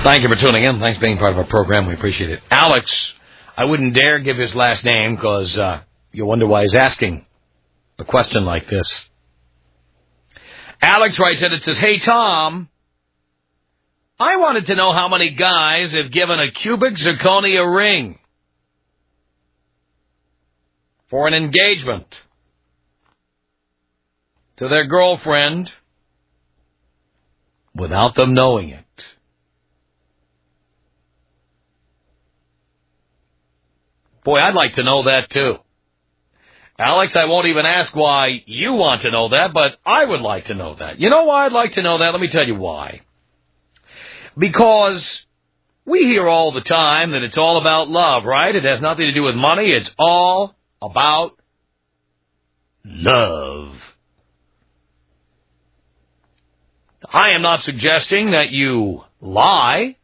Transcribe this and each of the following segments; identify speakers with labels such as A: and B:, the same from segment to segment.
A: Thank you for tuning in. Thanks for being part of our program. We appreciate it. Alex, I wouldn't dare give his last name because you'll wonder why he's asking a question like this. Alex writes in, it says, "Hey, Tom, I wanted to know how many guys have given a cubic zirconia ring for an engagement to their girlfriend without them knowing it." Boy, I'd like to know that, too. Alex, I won't even ask why you want to know that, but I would like to know that. You know why I'd like to know that? Let me tell you why. Because we hear all the time that it's all about love, right? It has nothing to do with money. It's all about love. I am not suggesting that you lie.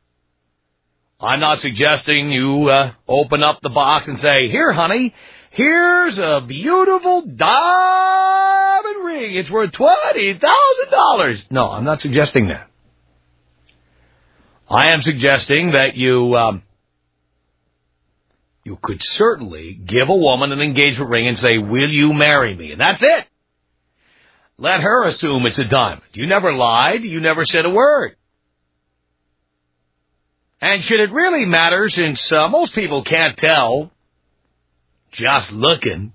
A: I'm not suggesting you open up the box and say, "Here, honey, here's a beautiful diamond ring. It's worth $20,000. No, I'm not suggesting that. I am suggesting that you could certainly give a woman an engagement ring and say, "Will you marry me?" And that's it. Let her assume it's a diamond. You never lied. You never said a word. And should it really matter, since most people can't tell, just looking,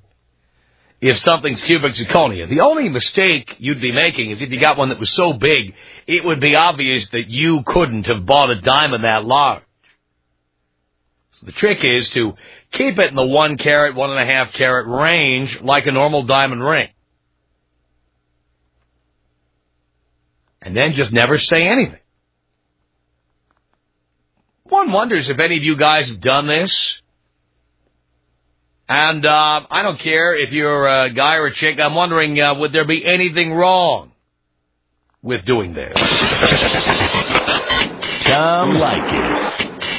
A: if something's cubic zirconia? The only mistake you'd be making is if you got one that was so big, it would be obvious that you couldn't have bought a diamond that large. So the trick is to keep it in the 1 carat, 1.5 carat range, like a normal diamond ring. And then just never say anything. One wonders if any of you guys have done this. And I don't care if you're a guy or a chick. I'm wondering, would there be anything wrong with doing this?
B: Tom Leykis.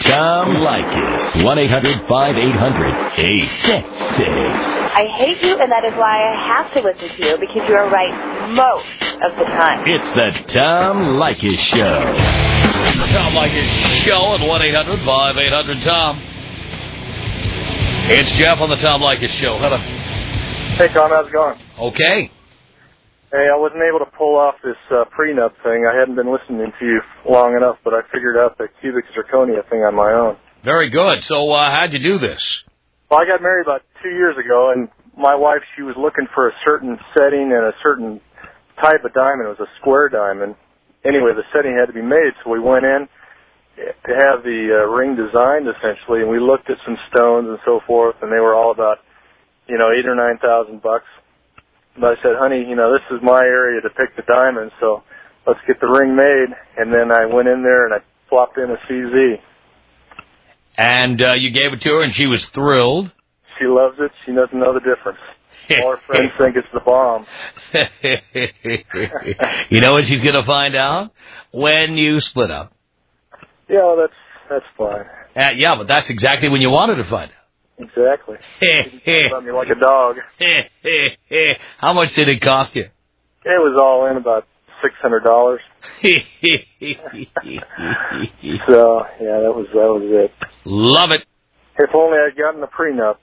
B: Tom Leykis. 1-800-5800-866.
C: I hate you, and that is why I have to listen to you, because you are right most of the time.
B: It's the Tom Leykis Show.
A: The Tom Leykis Show at 1-800-5800-TOM. It's Jeff on the Tom Leykis Show. Hello.
D: Hey, Tom, how's it going?
A: Okay.
D: Hey, I wasn't able to pull off this prenup thing. I hadn't been listening to you long enough, but I figured out the cubic zirconia thing on my own.
A: Very good. So how'd you do this?
D: Well, I got married about 2 years ago, and my wife, she was looking for a certain setting and a certain type of diamond. It was a square diamond. Anyway, the setting had to be made, so we went in to have the ring designed, essentially, and we looked at some stones and so forth, and they were all about, $8,000 or $9,000. But I said, "Honey, this is my area to pick the diamond, so let's get the ring made." And then I went in there and I plopped in a CZ.
A: And you gave it to her, and she was thrilled.
D: She loves it. She doesn't know the difference. All her friends think it's the bomb.
A: You know what she's going to find out? When you split up.
D: Yeah, that's fine.
A: Yeah, but that's exactly when you wanted to find out.
D: Exactly. About me like a dog.
A: How much did it cost you?
D: It was all in about $600. So, yeah, that was it.
A: Love it.
D: If only I'd gotten the prenup.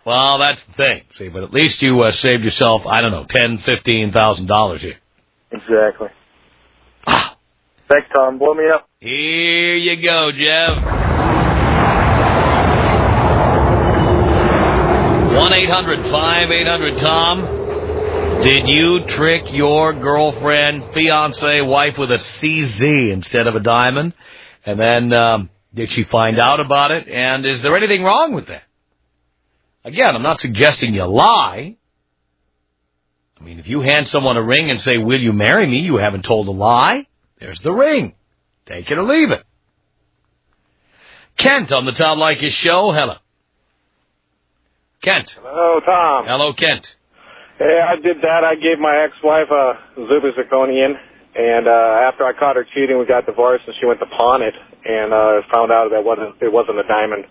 A: Well, that's the thing. See, but at least you saved yourself, I don't know, $10,000, $15,000 here.
D: Exactly.
A: Ah.
D: Thanks, Tom. Blow me up.
A: Here you go, Jeff. 1-800-5800-TOM. Did you trick your girlfriend, fiance, wife with a CZ instead of a diamond? And then did she find out about it? And is there anything wrong with that? Again, I'm not suggesting you lie. I mean, if you hand someone a ring and say, "Will you marry me?" you haven't told a lie. There's the ring. Take it or leave it. Kent on the Tom Leykis Show. Hello. Kent.
E: Hello, Tom.
A: Hello, Kent.
E: Hey, I did that. I gave my ex-wife a Zuba zirconian, and after I caught her cheating, we got divorced, and she went to pawn it, and found out that it wasn't a diamond.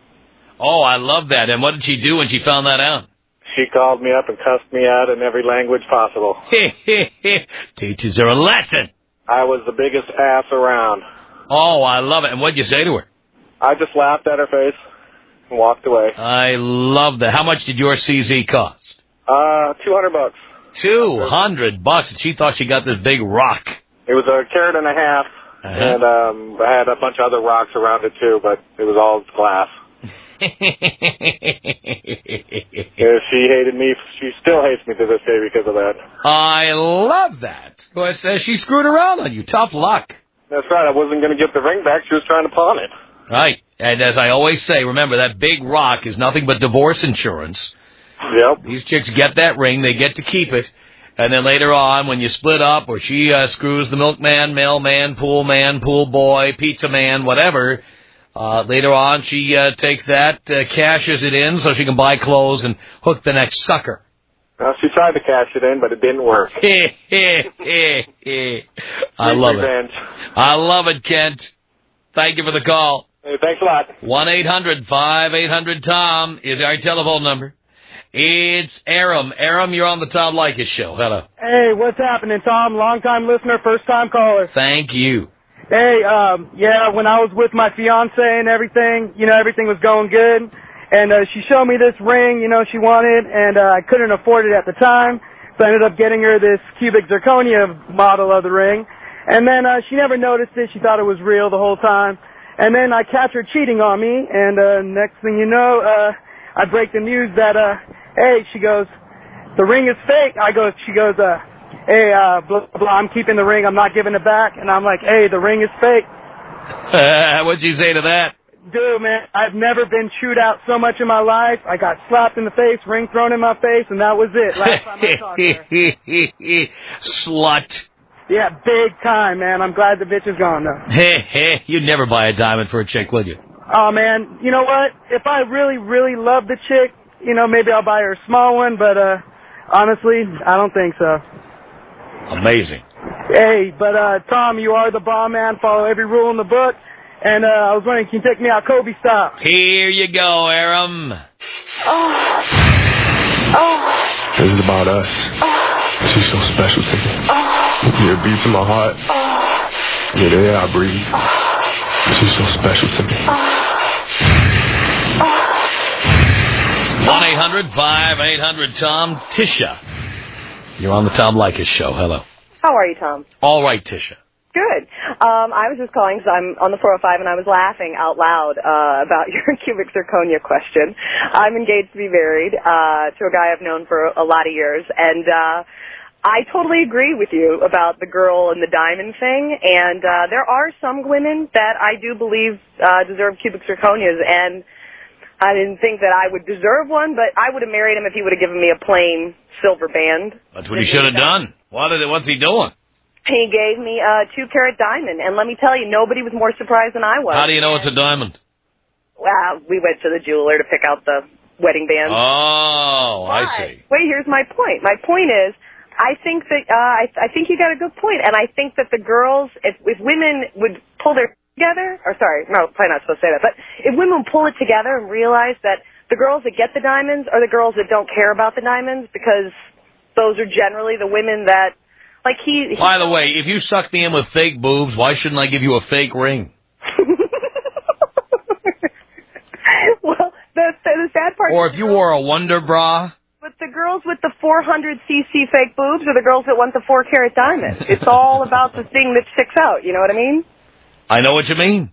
A: Oh, I love that. And what did she do when she found that out?
E: She called me up and cussed me out in every language possible.
A: Teaches her a lesson.
E: I was the biggest ass around.
A: Oh, I love it. And what'd you say to her?
E: I just laughed at her face and walked away.
A: I love that. How much did your CZ cost?
E: $200.
A: $200, and she thought she got this big rock.
E: It was a carat and a half, and I had a bunch of other rocks around it too, but it was all glass. Yeah, she hated me. She still hates me to this day because of that.
A: I love that. But she screwed around on you. Tough luck.
E: That's right. I wasn't going to get the ring back. She was trying to pawn it.
A: Right. And as I always say, remember, that big rock is nothing but divorce insurance.
E: Yep.
A: These chicks get that ring. They get to keep it. And then later on, when you split up, or she screws the milkman, mailman, pool boy, pizza man, whatever, later on she takes that, cashes it in so she can buy clothes and hook the next sucker.
E: Well, she tried to cash it in, but it didn't work.
A: I love it. I love it, Kent. Thank you for the call.
E: Hey, thanks a lot.
A: 1-800-5800-TOM is our telephone number. It's Aram. Aram, you're on the Tom Leykis Show. Hello.
F: Hey, what's happening, Tom? Long-time listener, first-time caller.
A: Thank you.
F: Hey, when I was with my fiance and everything, everything was going good. And she showed me this ring, she wanted, and I couldn't afford it at the time. So I ended up getting her this cubic zirconia model of the ring. And then she never noticed it. She thought it was real the whole time. And then I catch her cheating on me, and next thing you know, I break the news that, hey, she goes, the ring is fake. She goes, hey, blah, blah, I'm keeping the ring. I'm not giving it back. And I'm like, hey, the ring is fake.
A: What'd you say to that?
F: Dude, man, I've never been chewed out so much in my life. I got slapped in the face, ring thrown in my face, and that was it. Last time I talked to her.
A: Slut.
F: Yeah, big time, man. I'm glad the bitch is gone, though.
A: You'd never buy a diamond for a chick, would you?
F: Oh, man, you know what? If I really, really love the chick, maybe I'll buy her a small one, but honestly, I don't think so.
A: Amazing.
F: Hey, but Tom, you are the bomb, man. Follow every rule in the book. And I was wondering, can you take me out Kobe style?
A: Here you go, Aram.
G: This is about us. She's so special to me. It beats in my heart. Yeah, the air I breathe. She's so special to me.
A: 1-800-5800-TOM. Tisha. You're on the Tom Leykis Show. Hello.
C: How are you, Tom?
A: All right, Tisha.
C: Good. I was just calling because I'm on the 405 and I was laughing out loud about your cubic zirconia question. I'm engaged to be married to a guy I've known for a lot of years, and I totally agree with you about the girl and the diamond thing, and there are some women that I do believe deserve cubic zirconias, and I didn't think that I would deserve one, but I would have married him if he would have given me a plain silver band.
A: That's what he should have done. What's he doing?
C: He gave me a 2-carat diamond, and let me tell you, nobody was more surprised than I was.
A: How do you know it's a diamond?
C: Well, we went to the jeweler to pick out the wedding band.
A: Oh, I see.
C: Wait, here's my point. My point is, I think that I think you got a good point, and I think that the girls, if women would pull their together, or sorry, no, probably not supposed to say that, but if women would pull it together and realize that the girls that get the diamonds are the girls that don't care about the diamonds, because those are generally the women that, like he
A: By the way, if you suck me in with fake boobs, why shouldn't I give you a fake ring?
C: Well, the sad part.
A: Or if you wore a Wonder Bra.
C: But the girls with the 400cc fake boobs are the girls that want the 4-carat diamond. It's all about the thing that sticks out. You know what I mean?
A: I know what you mean.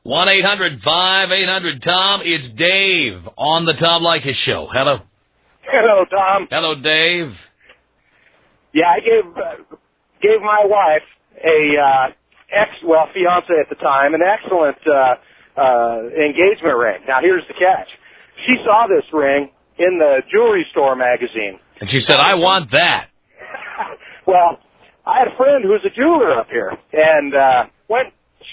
A: 1-800-5800-TOM. It's Dave on the Tom Leykis Show. Hello.
E: Hello, Tom.
A: Hello, Dave.
E: Yeah, I gave my wife fiance at the time, an excellent engagement ring. Now, here's the catch. She saw this ring in the jewelry store magazine.
A: And she said, I want that.
E: Well, I had a friend who's a jeweler up here, and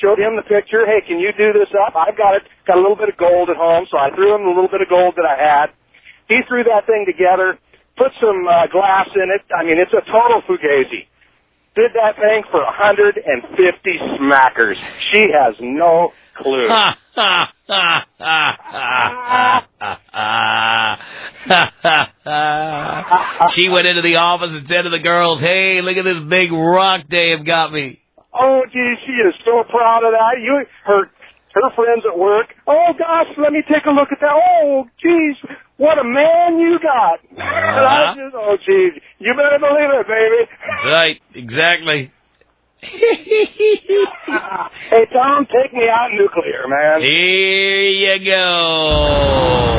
E: showed him the picture. Hey, can you do this up? I've got a little bit of gold at home, so I threw him a little bit of gold that I had. He threw that thing together, put some glass in it. I mean, it's a total fugazi. Did that thing for 150 smackers. She has no clue.
A: She went into the office and said to the girls, hey, look at this big rock Dave got me.
E: Oh, geez, she is so proud of that. Her friends at work, oh, gosh, let me take a look at that. Oh, geez, what a man you got. And I just, oh, geez, you better believe it, baby.
A: Right, exactly.
E: Hey, Tom, take me out nuclear, man.
A: Here you go.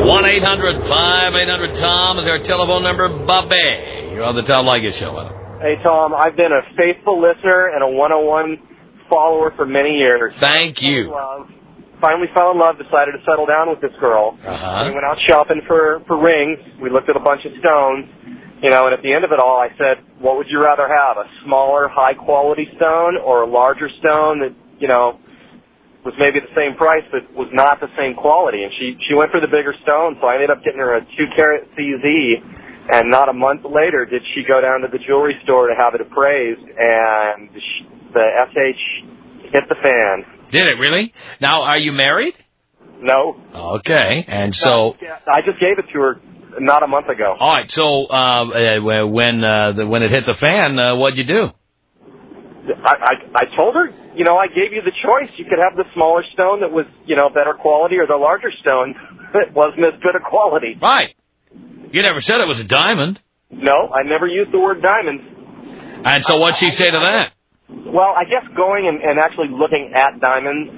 A: 1-800-5800-TOM is our telephone number. Bobby, you're on the Tom Leykis Show.
E: Hey, Tom, I've been a faithful listener and a 101 follower for many years.
A: Thank you.
E: Finally fell in love, decided to settle down with this girl. We went out shopping for rings. We looked at a bunch of stones. You know, and at the end of it all, I said, what would you rather have, a smaller, high-quality stone or a larger stone that, you know, was maybe the same price but was not the same quality? And she went for the bigger stone, so I ended up getting her a 2-carat CZ. And not a month later did she go down to the jewelry store to have it appraised, and the SH hit the fan.
A: Did it really? Now, are you married?
E: No.
A: Okay, and so...
E: I just gave it to her not a month ago.
A: All right, so when it hit the fan, what'd you do?
E: I told her, you know, I gave you the choice. You could have the smaller stone that was, you know, better quality, or the larger stone that wasn't as good a quality.
A: Right. You never said it was a diamond.
E: No, I never used the word diamond.
A: And so what'd she say to that?
E: Well, I guess going and actually looking at diamonds,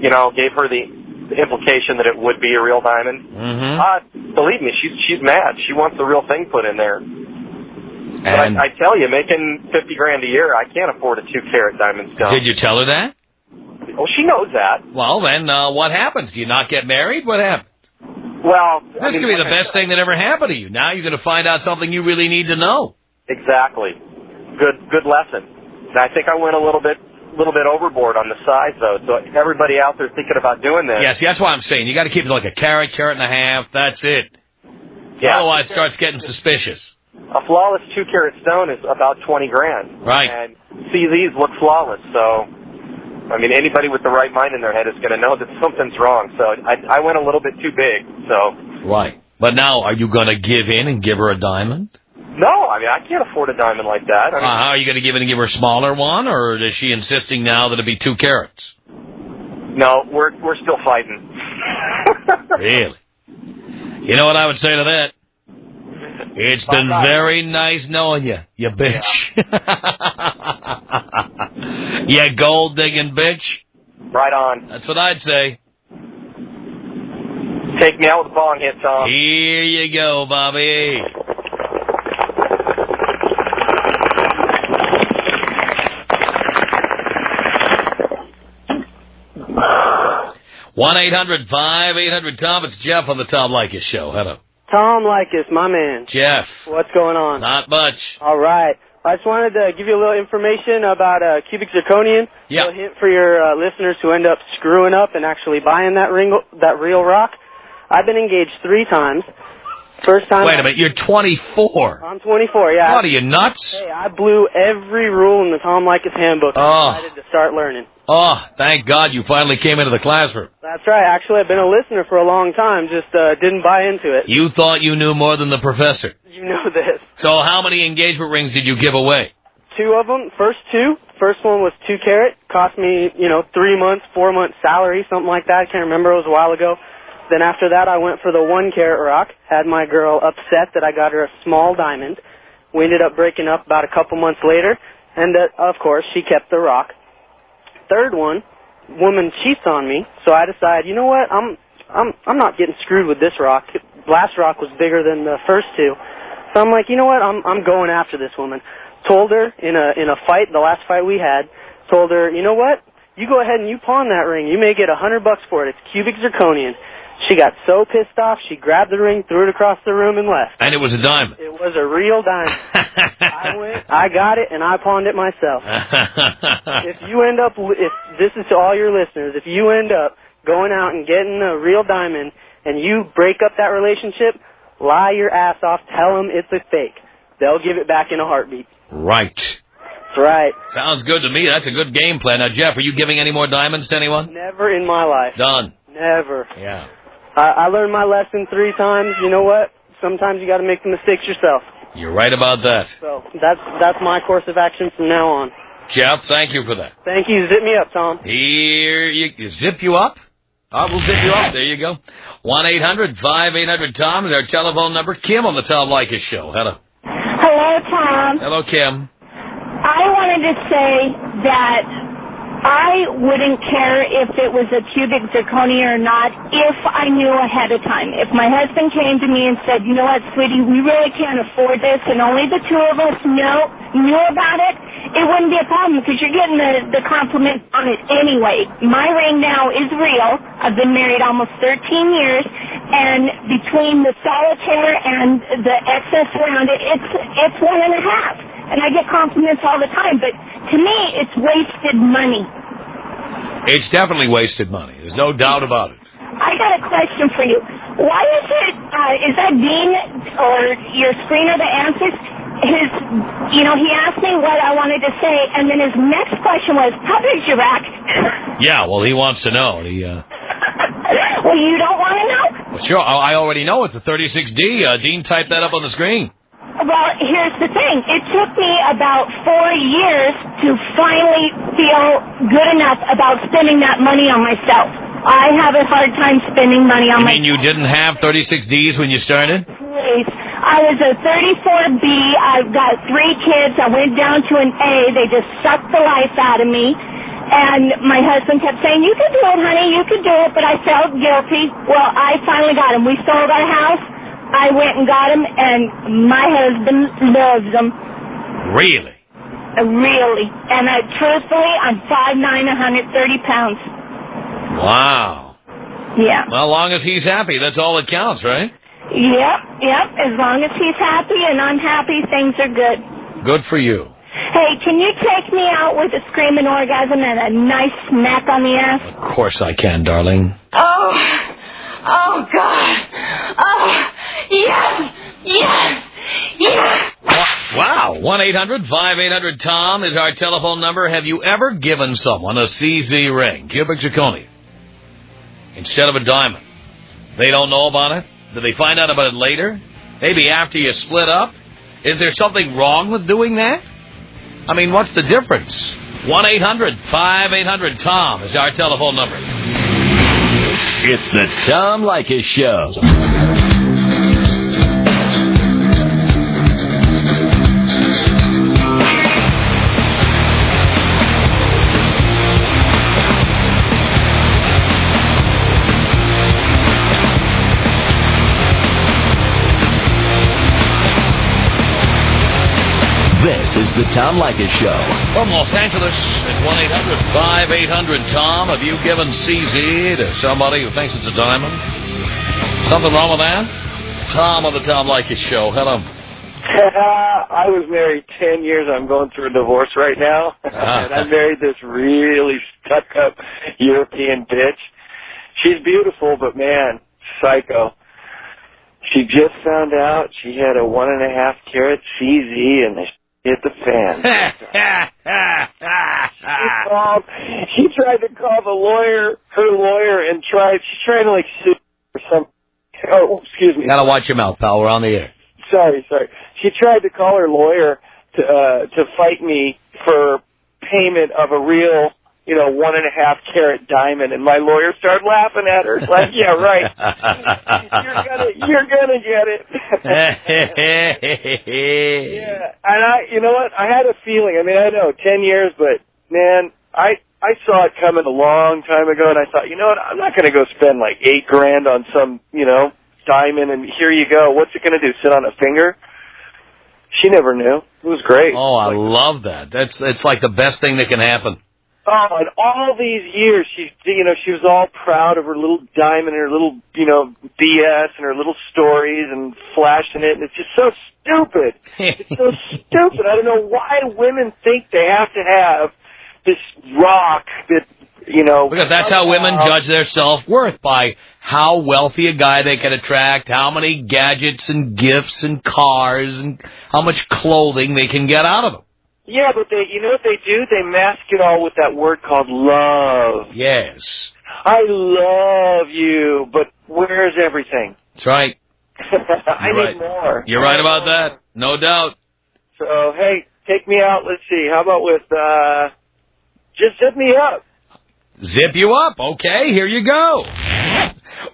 E: you know, gave her the implication that it would be a real diamond. Believe me, she's mad. She wants the real thing put in there.
A: And
E: but I tell you, making $50,000 a year, I can't afford a 2-carat diamond stone.
A: Did you tell her that?
E: Well, she knows that.
A: Well, then what happens? Do you not get married? What happens?
E: Well,
A: this could be the best thing that ever happened to you. Now you're going to find out something you really need to know.
E: Exactly. Good lesson. And I think I went a little bit overboard on the size, though. So everybody out there thinking about doing this.
A: Yes, that's why I'm saying you got to keep it like a carat, carat and a half. That's it.
E: Yeah.
A: Otherwise, it starts getting suspicious.
E: A flawless 2-carat stone is about $20,000.
A: Right.
E: And CZs look flawless, so. I mean, anybody with the right mind in their head is going to know that something's wrong. So I went a little bit too big. So
A: right. But now, are you going to give in and give her a diamond?
E: No, I mean, I can't afford a diamond like that. I mean,
A: how are you going to give in and give her a smaller one, or is she insisting now that it be 2 carats?
E: No, we're still fighting.
A: Really? You know what I would say to that? It's been very nice knowing you, you bitch. Yeah. You gold-digging bitch.
E: Right on.
A: That's what I'd say.
E: Take me out with a bong hit, Tom.
A: Here you go, Bobby. One 800-5800-TOM. It's Jeff on the Tom Leykis Show. Hello.
F: Tom Leykis, my man.
A: Jeff.
F: What's going on?
A: Not much.
F: All right. I just wanted to give you a little information about cubic zirconium.
A: Yeah.
F: A hint for your listeners who end up screwing up and actually buying that real rock. I've been engaged 3 times. First time.
A: Wait a minute, you're 24.
F: I'm 24, yeah.
A: What, are you nuts?
F: Hey, I blew every rule in the Tom Leykis handbook and decided to start learning.
A: Oh, thank God you finally came into the classroom.
F: That's right. Actually, I've been a listener for a long time, just didn't buy into it.
A: You thought you knew more than the professor.
F: You know this.
A: So how many engagement rings did you give away?
F: 2 of them. First 2. First one was 2 carat. Cost me, 3 months, 4 months salary, something like that. I can't remember. It was a while ago. Then after that, I went for the 1 carat rock. Had my girl upset that I got her a small diamond. We ended up breaking up about a couple months later, and of course, she kept the rock. Third one, woman cheats on me, so I decided, you know what? I'm not getting screwed with this rock. Last rock was bigger than the first 2, so I'm like, you know what? I'm going after this woman. Told her in a fight, the last fight we had, told her, you know what? You go ahead and you pawn that ring. You may get $100 for it. It's cubic zirconium. She got so pissed off, she grabbed the ring, threw it across the room, and left.
A: And it was a diamond.
F: It was a real diamond. I went, I got it, and I pawned it myself. If this is to all your listeners, if you end up going out and getting a real diamond, and you break up that relationship, lie your ass off, tell them it's a fake. They'll give it back in a heartbeat.
A: Right.
F: That's right.
A: Sounds good to me. That's a good game plan. Now, Jeff, are you giving any more diamonds to anyone?
F: Never in my life.
A: Done.
F: Never.
A: Yeah.
F: I learned my lesson 3 times. You know what? Sometimes you got to make the mistakes yourself.
A: You're right about that.
F: So that's my course of action from now on.
A: Jeff, thank you for that.
F: Thank you. Zip me up, Tom.
A: Here, zip you up? We'll zip you up. There you go. 1-800-5800-TOM is our telephone number. Kim on the Tom Leykis Show. Hello.
H: Hello, Tom.
A: Hello, Kim.
H: I wanted to say that I wouldn't care if it was a cubic zirconia or not if I knew ahead of time. If my husband came to me and said, you know what, sweetie, we really can't afford this, and only the two of us knew about it, it wouldn't be a problem because you're getting the compliment on it anyway. My ring now is real. I've been married almost 13 years, and between the solitaire and the excess around it, it's 1.5. And I get compliments all the time, but to me, it's wasted money.
A: It's definitely wasted money. There's no doubt about it.
H: I got a question for you. Why is it, is that Dean or your screener that answers? He asked me what I wanted to say, and then his next question was, how big's your rack?
A: Yeah, well, he wants to know.
H: Well, you don't want to know?
A: Well, sure, I already know it's a 36D. Dean typed that up on the screen.
H: Well, here's the thing. It took me about 4 years to finally feel good enough about spending that money on myself. I have a hard time spending money on myself.
A: You mean you didn't have 36Ds when you started?
H: Please. I was a 34B. I've got 3 kids. I went down to an A. They just sucked the life out of me. And my husband kept saying, you can do it, honey, you can do it. But I felt guilty. Well, I finally got him. We sold our house. I went and got him, and my husband loves them.
A: Really?
H: Really. And truthfully, I'm 5'9", 130 pounds.
A: Wow.
H: Yeah.
A: Well, as long as he's happy, that's all that counts, right?
H: Yep. As long as he's happy and I'm happy, things are good.
A: Good for you.
H: Hey, can you take me out with a screaming orgasm and a nice smack on the ass?
A: Of course I can, darling.
H: Oh, God. Oh, yes.
A: Wow. 1-800-5800-TOM is our telephone number. Have you ever given someone a CZ ring, cubic zirconia, instead of a diamond? They don't know about it? Did they find out about it later? Maybe after you split up? Is there something wrong with doing that? I mean, what's the difference? 1-800-5800-TOM is our telephone number.
B: It's the Tom Leykis Show. This is the Tom Leykis Show.
A: From Los Angeles at 1-800-5800-TOM. Have you given CZ to somebody who thinks it's a diamond? Something wrong with that? Tom on the Tom Leykis Show. Hello.
E: I was married 10 years. I'm going through a divorce right now. And I married this really stuck-up European bitch. She's beautiful, but, man, psycho. She just found out she had a 1.5 carat CZ, and they hit the fan. She tried to call her lawyer, and she's trying to, like, sue for some, oh, excuse me.
A: Gotta watch your mouth, pal. We're on the air.
E: Sorry. She tried to call her lawyer to fight me for payment of a real, 1.5 carat diamond, and my lawyer started laughing at her. Like, yeah, right. You're gonna get it. Yeah, and you know what? I had a feeling. I mean, I know 10 years, but man, I saw it coming a long time ago, and I thought, you know what? I'm not gonna go spend like $8,000 on some, diamond, and here you go. What's it gonna do? Sit on a finger? She never knew. It was great.
A: Oh, I love that. It's like the best thing that can happen.
E: Oh, and all these years, she was all proud of her little diamond and her little, BS and her little stories and flashing it, and it's just so stupid. It's so stupid. I don't know why women think they have to have this rock that,
A: Because that's how women judge their self-worth, by how wealthy a guy they can attract, how many gadgets and gifts and cars, and how much clothing they can get out of them.
E: Yeah, but you know what they do? They mask it all with that word called love.
A: Yes.
E: I love you, but where's everything?
A: That's right.
E: I need more.
A: You're right about that. No doubt.
E: So, hey, take me out. Let's see. How about with, just zip me up.
A: Zip you up. Okay, here you go.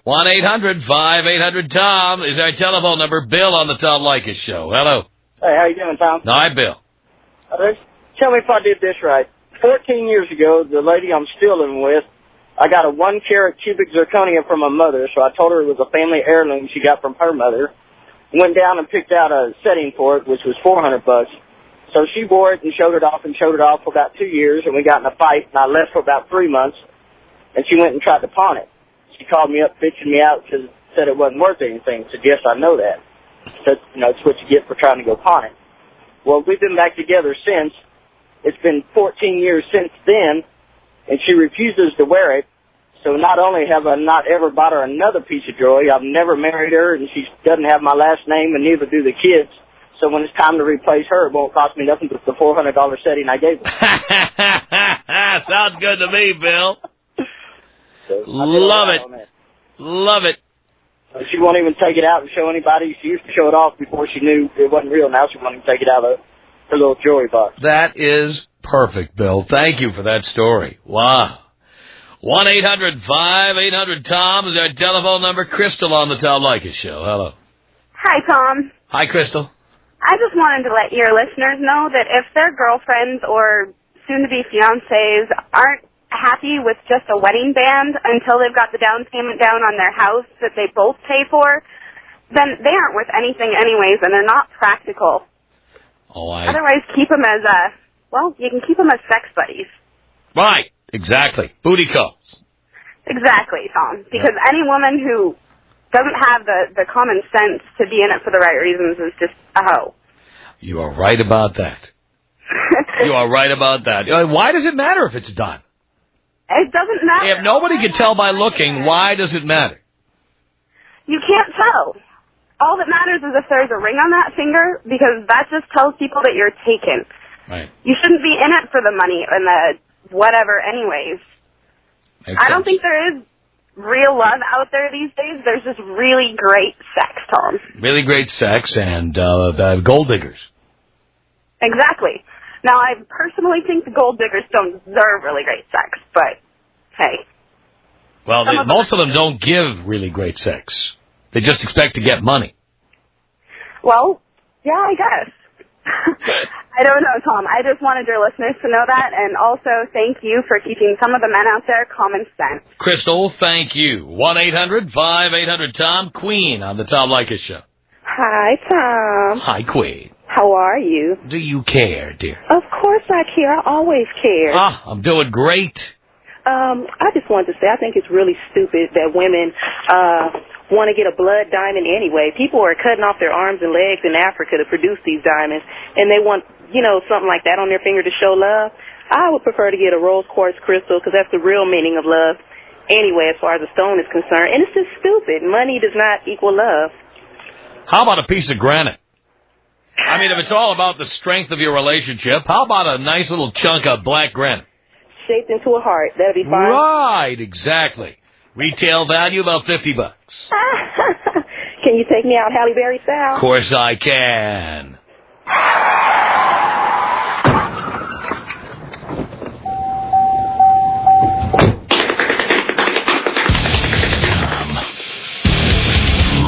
A: 1-800-5800-TOM is our telephone number. Bill on the Tom Leykis Show. Hello.
E: Hey, how you doing, Tom?
A: Hi, Bill.
E: Tell me if I did this right. 14 years ago, the lady I'm still living with, I got a 1-carat cubic zirconia from my mother, so I told her it was a family heirloom she got from her mother. Went down and picked out a setting for it, which was $400. So she wore it and showed it off for about 2 years, and we got in a fight, and I left for about 3 months, and she went and tried to pawn it. She called me up, bitching me out, said it wasn't worth anything. Said, yes, I know that. Said, it's what you get for trying to go pawn it. Well, we've been back together since. It's been 14 years since then, and she refuses to wear it. So not only have I not ever bought her another piece of jewelry, I've never married her, and she doesn't have my last name, and neither do the kids. So when it's time to replace her, it won't cost me nothing but the $400 setting I gave her.
A: Sounds good to me, Bill.
E: So
A: Love it. Love it.
E: She won't even take it out and show anybody. She used to show it off before she knew it wasn't real. Now she won't even take it out of her little jewelry box.
A: That is perfect, Bill. Thank you for that story. Wow. 1-800-5800-TOM is our telephone number. Crystal on the Tom Leykis Show. Hello.
I: Hi, Tom.
A: Hi, Crystal.
I: I just wanted to let your listeners know that if their girlfriends or soon-to-be fiancés aren't happy with just a wedding band until they've got the down payment down on their house that they both pay for, then they aren't worth anything anyways, and they're not practical. Otherwise, keep them as you can keep them as sex buddies.
A: Right. Exactly. Booty calls.
I: Exactly, Tom. Because any woman who doesn't have the common sense to be in it for the right reasons is just a hoe.
A: You are right about that. You are right about that. Why does it matter if it's done?
I: It doesn't matter.
A: If nobody can tell by looking, why does it matter?
I: You can't tell. All that matters is if there's a ring on that finger, because that just tells people that you're taken.
A: Right.
I: You shouldn't be in it for the money and the whatever anyways. I don't think there is real love out there these days. There's just really great sex, Tom.
A: Really great sex and gold diggers.
I: Exactly. Now, I personally think the gold diggers don't deserve really great sex, but hey.
A: Well, most of them don't give really great sex. They just expect to get money.
I: Well, yeah, I guess. I don't know, Tom. I just wanted your listeners to know that, and also thank you for teaching some of the men out there common sense.
A: Crystal, thank you. 1-800-5800-TOM, Queen on the Tom Leykis Show.
J: Hi, Tom.
A: Hi, Queen.
J: How are you?
A: Do you care, dear?
J: Of course I care. I always care.
A: I'm doing great.
J: I just wanted to say I think it's really stupid that women want to get a blood diamond anyway. People are cutting off their arms and legs in Africa to produce these diamonds, and they want, something like that on their finger to show love. I would prefer to get a rose quartz crystal because that's the real meaning of love anyway as far as a stone is concerned. And it's just stupid. Money does not equal love.
A: How about a piece of granite? I mean, if it's all about the strength of your relationship, how about a nice little chunk of black granite?
J: Shaped into a heart. That'll be fine.
A: Right, exactly. Retail value about $50.
J: Can you take me out Halle Berry style?
A: Of course I can.
B: Tom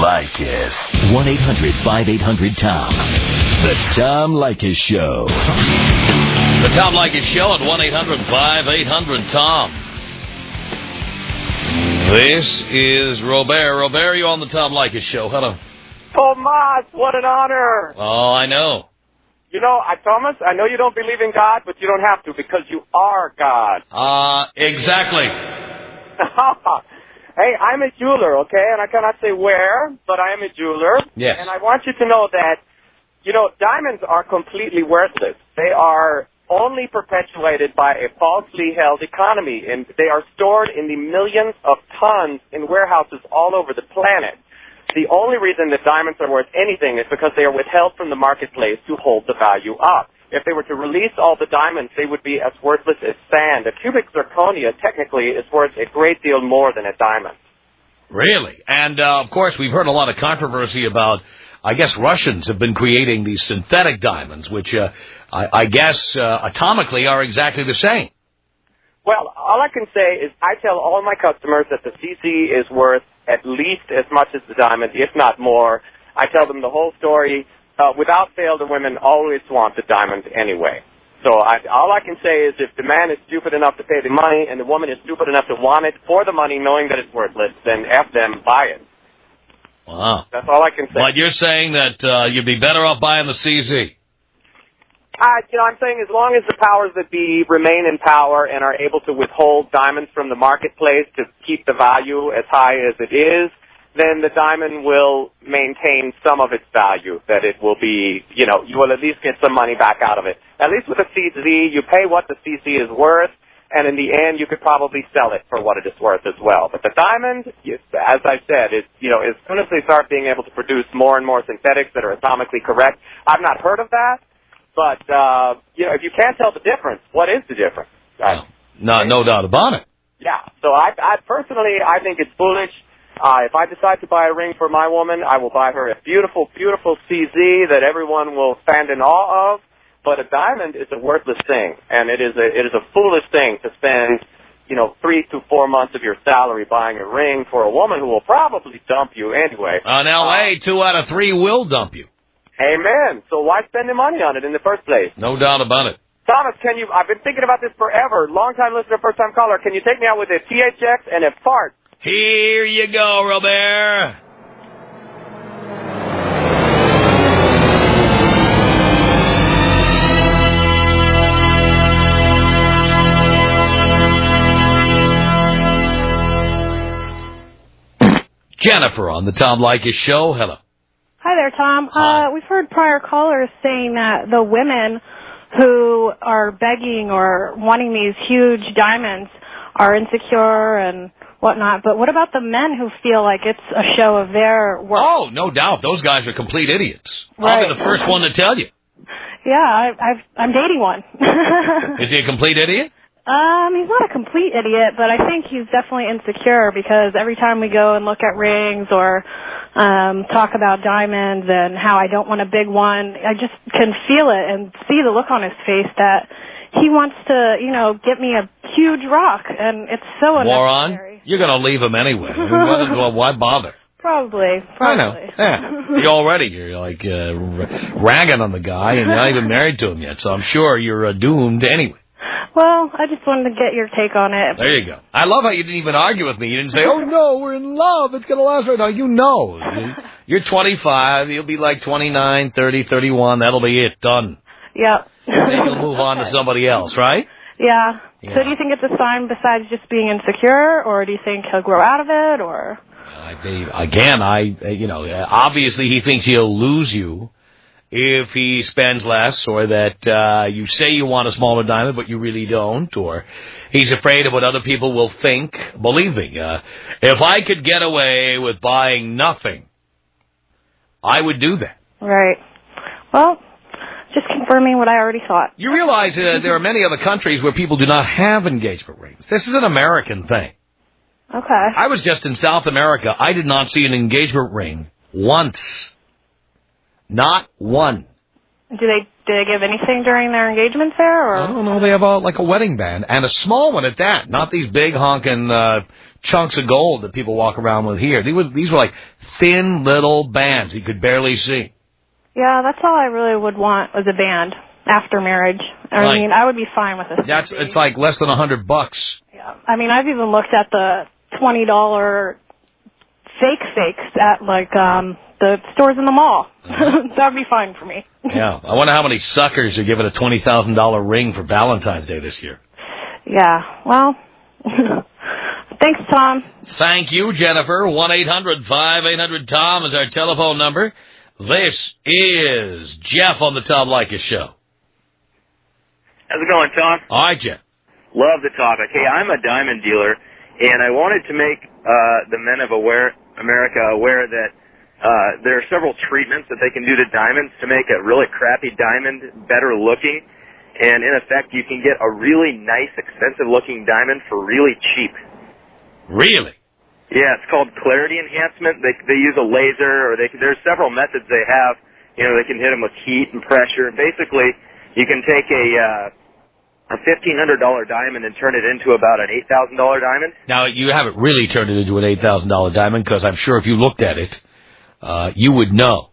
B: Leykis. 1-800-5800-TOM. The Tom Leykis Show.
A: The Tom Leykis Show at 1-800-5800-TOM. This is Robert. Robert, you on the Tom Leykis Show. Hello.
E: Tomas, what an honor.
A: Oh, I know.
E: Thomas, I know you don't believe in God, but you don't have to because you are God.
A: Exactly.
E: Hey, I'm a jeweler, okay? And I cannot say where, but I am a jeweler.
A: Yes.
E: And I want you to know that, diamonds are completely worthless. They are only perpetuated by a falsely held economy, and they are stored in the millions of tons in warehouses all over the planet. The only reason that diamonds are worth anything is because they are withheld from the marketplace to hold the value up. If they were to release all the diamonds, they would be as worthless as sand. A cubic zirconia technically is worth a great deal more than a diamond.
A: Really? And, of course, we've heard a lot of controversy about, I guess, Russians have been creating these synthetic diamonds, which I guess atomically are exactly the same.
K: Well, all I can say is I tell all my customers that the CC is worth at least as much as the diamond, if not more. I tell them the whole story. Without fail, the women always want the diamond anyway. So all I can say is if the man is stupid enough to pay the money and the woman is stupid enough to want it for the money knowing that it's worthless, then F them, buy it.
A: Wow.
K: That's all I can say.
A: But you're saying that you'd be better off buying the CZ.
K: I'm saying as long as the powers that be remain in power and are able to withhold diamonds from the marketplace to keep the value as high as it is, then the diamond will maintain some of its value, that it will be, you will at least get some money back out of it. At least with a CZ, you pay what the CC is worth, and in the end, you could probably sell it for what it is worth as well. But the diamond, as I said, as soon as they start being able to produce more and more synthetics that are atomically correct, I've not heard of that. But, if you can't tell the difference, what is the difference?
A: No doubt about it.
K: Yeah. So I personally, I think it's foolish. If I decide to buy a ring for my woman, I will buy her a beautiful, beautiful CZ that everyone will stand in awe of. But a diamond is a worthless thing, and it is a foolish thing to spend, 3 to 4 months of your salary buying a ring for a woman who will probably dump you anyway.
A: In L.A., 2 out of 3 will dump you.
K: Amen. So why spend the money on it in the first place?
A: No doubt about it.
K: Thomas, I've been thinking about this forever. Long-time listener, first-time caller. Can you take me out with a THX and a fart?
A: Here you go, Robert. Jennifer on the Tom Leykis Show. Hello.
L: Hi there, Tom.
A: Hi.
L: We've heard prior callers saying that the women who are begging or wanting these huge diamonds are insecure and whatnot. But what about the men who feel like it's a show of their work?
A: Oh, no doubt. Those guys are complete idiots.
L: Right.
A: I'll be the first one to tell you.
L: Yeah, I'm dating one.
A: Is he a complete idiot?
L: He's not a complete idiot, but I think he's definitely insecure because every time we go and look at rings or talk about diamonds and how I don't want a big one, I just can feel it and see the look on his face that he wants to, get me a huge rock, and it's so unnecessary.
A: Moron, you're going to leave him anyway. Well, why bother?
L: Probably.
A: I know. Yeah. You're like ragging on the guy, and you're not even married to him yet, so I'm sure you're doomed anyway.
L: Well, I just wanted to get your take on it.
A: There you go. I love how you didn't even argue with me. You didn't say, oh, no, we're in love. It's going to last right now. You know. You're 25. You'll be like 29, 30, 31. That'll be it. Done.
L: Yeah.
A: Then you'll move on to somebody else, right?
L: Yeah. So do you think it's a sign besides just being insecure, or do you think he'll grow out of it, or?
A: Again, obviously he thinks he'll lose you if he spends less, or that you say you want a smaller diamond, but you really don't, or he's afraid of what other people will think. Believe me, if I could get away with buying nothing, I would do that.
L: Right. Well, just confirming what I already thought.
A: You realize there are many other countries where people do not have engagement rings. This is an American thing.
L: Okay.
A: I was just in South America. I did not see an engagement ring once. Not one.
L: Do they give anything during their engagements there? Or?
A: I don't know. They have like a wedding band, and a small one at that. Not these big honking chunks of gold that people walk around with here. These were like thin little bands you could barely see.
L: Yeah, that's all I really would want was a band after marriage. I mean, I would be fine with this.
A: It's like less than $100.
L: Yeah. I mean, I've even looked at the $20 fakes at like the stores in the mall. That would be fine for me.
A: Yeah. I wonder how many suckers are giving a $20,000 ring for Valentine's Day this year.
L: Yeah. Well, thanks, Tom.
A: Thank you, Jennifer. 1-800-5800-TOM is our telephone number. This is Jeff on the Tom Leykis Show.
M: How's it going, Tom?
A: All right, Jeff.
M: Love the topic. Hey, I'm a diamond dealer, and I wanted to make the men of America aware that there are several treatments that they can do to diamonds to make a really crappy diamond better looking. And in effect, you can get a really nice, expensive looking diamond for really cheap.
A: Really?
M: Yeah, it's called clarity enhancement. They use a laser, or there's several methods they have. You know, they can hit them with heat and pressure. And basically, you can take a $1,500 diamond and turn it into about an $8,000 diamond.
A: Now, you haven't really turned it into an $8,000 diamond, because I'm sure if you looked at it, you would know.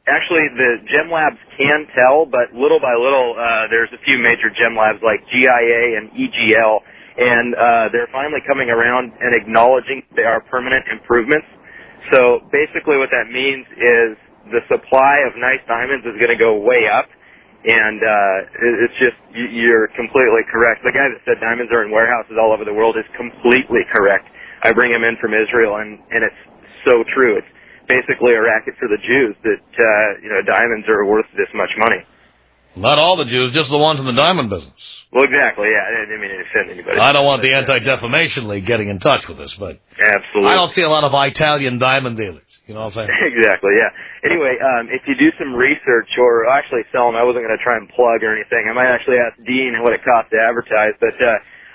M: Actually, the gem labs can tell, but little by little, there's a few major gem labs like GIA and EGL, and they're finally coming around and acknowledging they are permanent improvements. So basically what that means is the supply of nice diamonds is going to go way up, and it's just, you're completely correct. The guy that said diamonds are in warehouses all over the world is completely correct. I bring him in from Israel, and it's so true. It's basically a racket for the Jews that, diamonds are worth this much money.
A: Not all the Jews, just the ones in the diamond business.
M: Well, exactly, yeah. I didn't mean to offend anybody.
A: I don't want the Anti-Defamation League getting in touch with us, but
M: absolutely.
A: I don't see a lot of Italian diamond dealers. You know what I'm saying?
M: Exactly, yeah. Anyway, if you do some research, or actually sell them, I wasn't going to try and plug or anything. I might actually ask Dean what it costs to advertise, but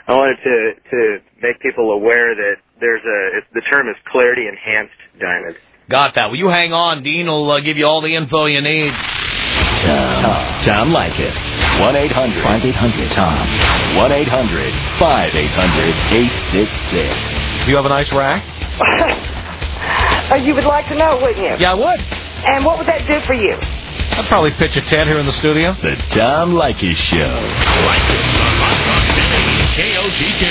M: I wanted to make people aware that the term is clarity enhanced diamond.
A: Got that. Will you hang on? Dean will give you all the info you need.
B: Tom Leykis. 1-800-5800-TOM. 1-800-5800-866.
A: Do you have a nice rack?
N: You would like to know, wouldn't you?
A: Yeah, I would.
N: And what would that do for you?
A: I'd probably pitch a tent here in the studio.
B: The Tom Leykis Show.
O: KOTK.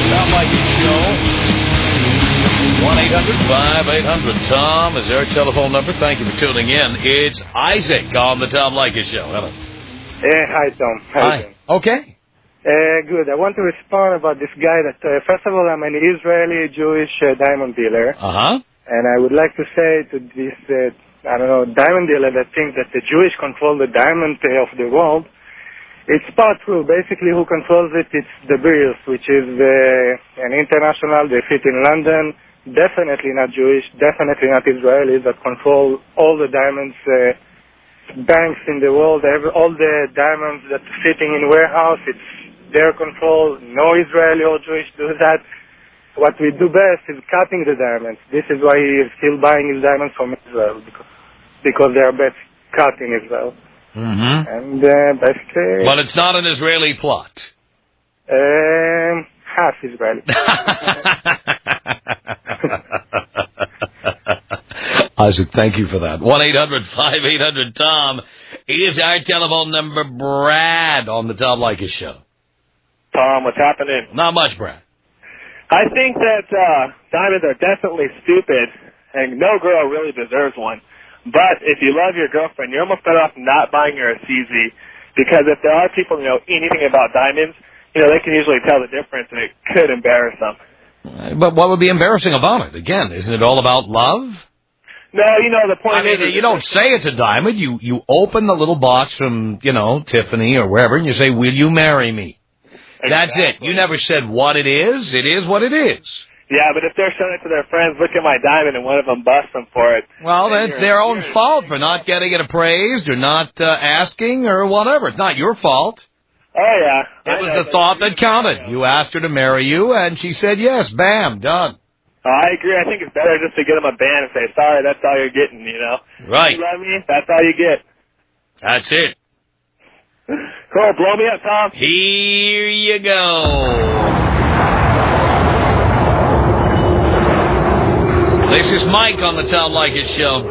A: Tom Leykis Show. 1-800-5800-TOM is our telephone number. Thank you for tuning in. It's Isaac on the Tom Leykis Show. Hello.
P: Hi, Tom. How are you doing?
A: Okay.
P: Good. I want to respond about this guy that, first of all, I'm an Israeli Jewish diamond dealer.
A: Uh-huh.
P: And I would like to say to this, diamond dealer that thinks that the Jewish control the diamond of the world, it's part true. Basically, who controls it, it's the Beers, which is an international, they fit in London, definitely not Jewish, definitely not Israelis, that control all the diamonds, banks in the world, all the diamonds that are sitting in warehouse, it's their control. No Israeli or Jewish do that. What we do best is cutting the diamonds. This is why he is still buying his diamonds from Israel, because they are best cut in Israel.
A: Mm-hmm.
P: And basically...
A: But it's not an Israeli plot.
P: Half Israeli.
A: Isaac, thank you for that. 1-800-5800-TOM is our telephone number. Brad on the Tom Leykis Show.
Q: Tom, what's happening?
A: Not much, Brad.
Q: I think that diamonds are definitely stupid, and no girl really deserves one. But if you love your girlfriend, you're almost better off not buying her a CZ, because if there are people who know anything about diamonds, they can usually tell the difference, and it could embarrass them.
A: But what would be embarrassing about it? Again, isn't it all about love?
Q: No, the point is...
A: you don't say it's a diamond. You open the little box from, Tiffany or wherever, and you say, will you marry me? Exactly. That's it. You never said what it is. It is what it is.
Q: Yeah, but if they're showing it to their friends, look at my diamond, and one of them busts them for it.
A: Well, that's their own fault for not getting it appraised or not asking or whatever. It's not your fault.
Q: Oh, yeah.
A: It was the thought that counted. You asked her to marry you, and she said yes. Bam, done.
Q: I agree. I think it's better just to get them a band and say, sorry, that's all you're getting,
A: Right.
Q: You love me, that's all you get.
A: That's it.
Q: Cool, blow me up, Tom.
A: Here you go. This is Mike on the Tom Leykis Show.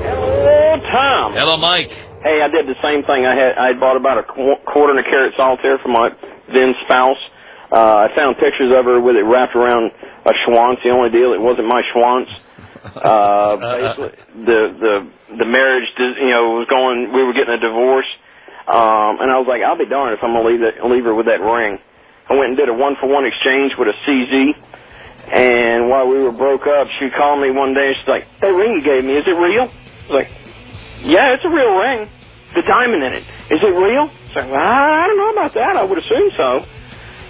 R: Hello, Tom.
A: Hello, Mike.
R: Hey, I did the same thing. I bought about a quarter and a carat solitaire for my then spouse. I found pictures of her with it wrapped around a schwanz. The only deal, it wasn't my schwanz. Basically, the marriage, was going. We were getting a divorce, and I was like, I'll be darned if I'm gonna leave her with that ring. I went and did a 1-for-1 exchange with a CZ, and while we were broke up, she called me one day and she's like, "That ring you gave me, is it real?" I was like, "Yeah, it's a real ring. The diamond in it. Is it real?" I was like, well, I don't know about that. I would assume so.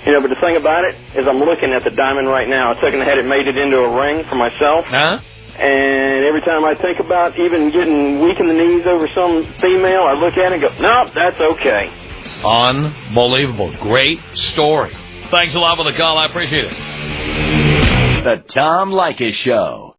R: But the thing about it is I'm looking at the diamond right now. I took and had it made it into a ring for myself.
A: Huh?
R: And every time I think about even getting weak in the knees over some female, I look at it and go, nope, that's okay.
A: Unbelievable. Great story. Thanks a lot for the call. I appreciate it.
B: The Tom Leykis Show.